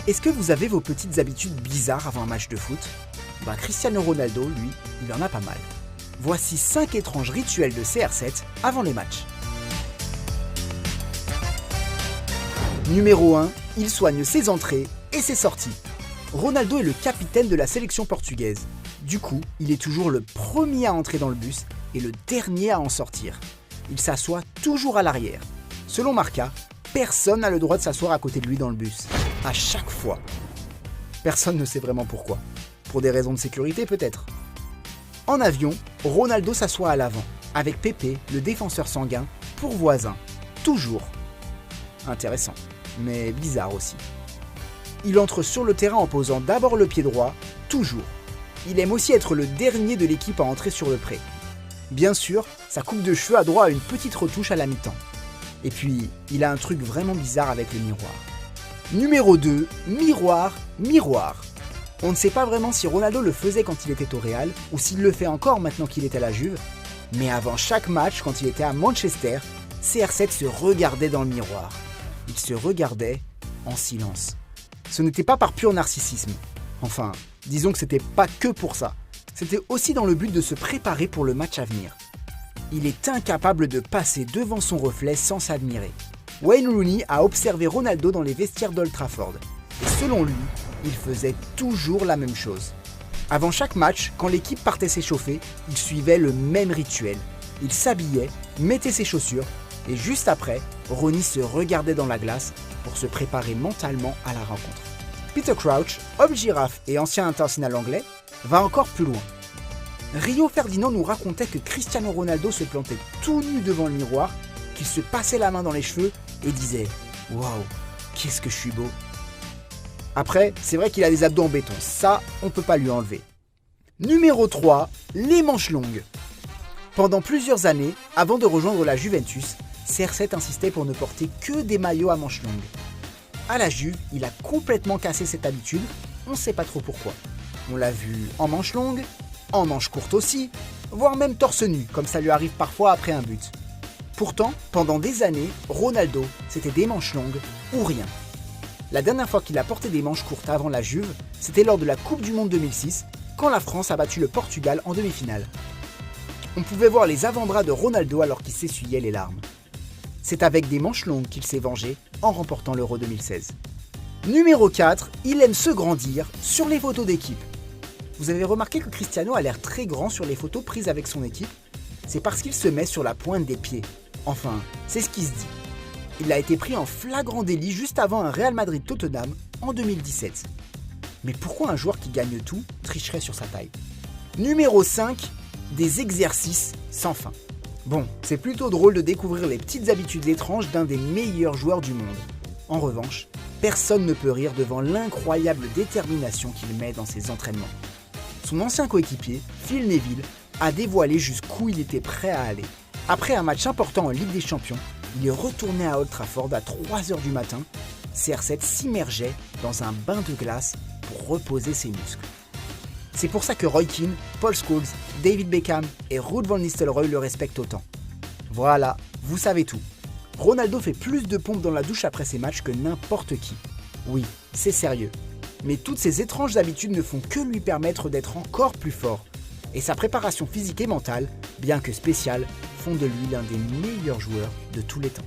Est-ce que vous avez vos petites habitudes bizarres avant un match de foot? Cristiano Ronaldo, lui, il en a pas mal. Voici 5 étranges rituels de CR7 avant les matchs. Numéro 1, il soigne ses entrées et ses sorties. Ronaldo est le capitaine de la sélection portugaise. Du coup, il est toujours le premier à entrer dans le bus et le dernier à en sortir. Il s'assoit toujours à l'arrière. Selon Marca, personne n'a le droit de s'asseoir à côté de lui dans le bus. À chaque fois. Personne ne sait vraiment pourquoi. Pour des raisons de sécurité peut-être. En avion, Ronaldo s'assoit à l'avant, avec Pepe, le défenseur sanguin, pour voisin. Toujours. Intéressant, mais bizarre aussi. Il entre sur le terrain en posant d'abord le pied droit, toujours. Il aime aussi être le dernier de l'équipe à entrer sur le pré. Bien sûr, sa coupe de cheveux a droit à une petite retouche à la mi-temps. Et puis, il a un truc vraiment bizarre avec le miroir. Numéro 2, miroir, miroir. On ne sait pas vraiment si Ronaldo le faisait quand il était au Real ou s'il le fait encore maintenant qu'il est à la Juve, mais avant chaque match, quand il était à Manchester, CR7 se regardait dans le miroir. Il se regardait en silence. Ce n'était pas par pur narcissisme. Enfin, disons que c'était pas que pour ça. C'était aussi dans le but de se préparer pour le match à venir. Il est incapable de passer devant son reflet sans s'admirer. Wayne Rooney a observé Ronaldo dans les vestiaires d'Old Trafford. Et selon lui, il faisait toujours la même chose. Avant chaque match, quand l'équipe partait s'échauffer, il suivait le même rituel. Il s'habillait, mettait ses chaussures, et juste après, Rooney se regardait dans la glace pour se préparer mentalement à la rencontre. Peter Crouch, homme girafe et ancien international anglais, va encore plus loin. Rio Ferdinand nous racontait que Cristiano Ronaldo se plantait tout nu devant le miroir, qu'il se passait la main dans les cheveux et disait « Waouh, qu'est-ce que je suis beau !» Après, c'est vrai qu'il a des abdos en béton, ça, on peut pas lui enlever. Numéro 3, les manches longues. Pendant plusieurs années, avant de rejoindre la Juventus, CR7 insistait pour ne porter que des maillots à manches longues. À la Juve, il a complètement cassé cette habitude, on ne sait pas trop pourquoi. On l'a vu en manches longues, en manches courtes aussi, voire même torse nu, comme ça lui arrive parfois après un but. Pourtant, pendant des années, Ronaldo, c'était des manches longues ou rien. La dernière fois qu'il a porté des manches courtes avant la Juve, c'était lors de la Coupe du Monde 2006, quand la France a battu le Portugal en demi-finale. On pouvait voir les avant-bras de Ronaldo alors qu'il s'essuyait les larmes. C'est avec des manches longues qu'il s'est vengé en remportant l'Euro 2016. Numéro 4, il aime se grandir sur les photos d'équipe. Vous avez remarqué que Cristiano a l'air très grand sur les photos prises avec son équipe? C'est parce qu'il se met sur la pointe des pieds. Enfin, c'est ce qui se dit. Il a été pris en flagrant délit juste avant un Real Madrid-Tottenham en 2017. Mais pourquoi un joueur qui gagne tout tricherait sur sa taille? Numéro 5, des exercices sans fin. Bon, c'est plutôt drôle de découvrir les petites habitudes étranges d'un des meilleurs joueurs du monde. En revanche, personne ne peut rire devant l'incroyable détermination qu'il met dans ses entraînements. Son ancien coéquipier, Phil Neville, a dévoilé jusqu'où il était prêt à aller. Après un match important en Ligue des Champions, il est retourné à Old Trafford à 3h du matin. CR7 s'immergeait dans un bain de glace pour reposer ses muscles. C'est pour ça que Roy Keane, Paul Scholes, David Beckham et Ruud van Nistelrooy le respectent autant. Voilà, vous savez tout. Ronaldo fait plus de pompes dans la douche après ses matchs que n'importe qui. Oui, c'est sérieux. Mais toutes ces étranges habitudes ne font que lui permettre d'être encore plus fort. Et sa préparation physique et mentale, bien que spéciale, font de lui l'un des meilleurs joueurs de tous les temps.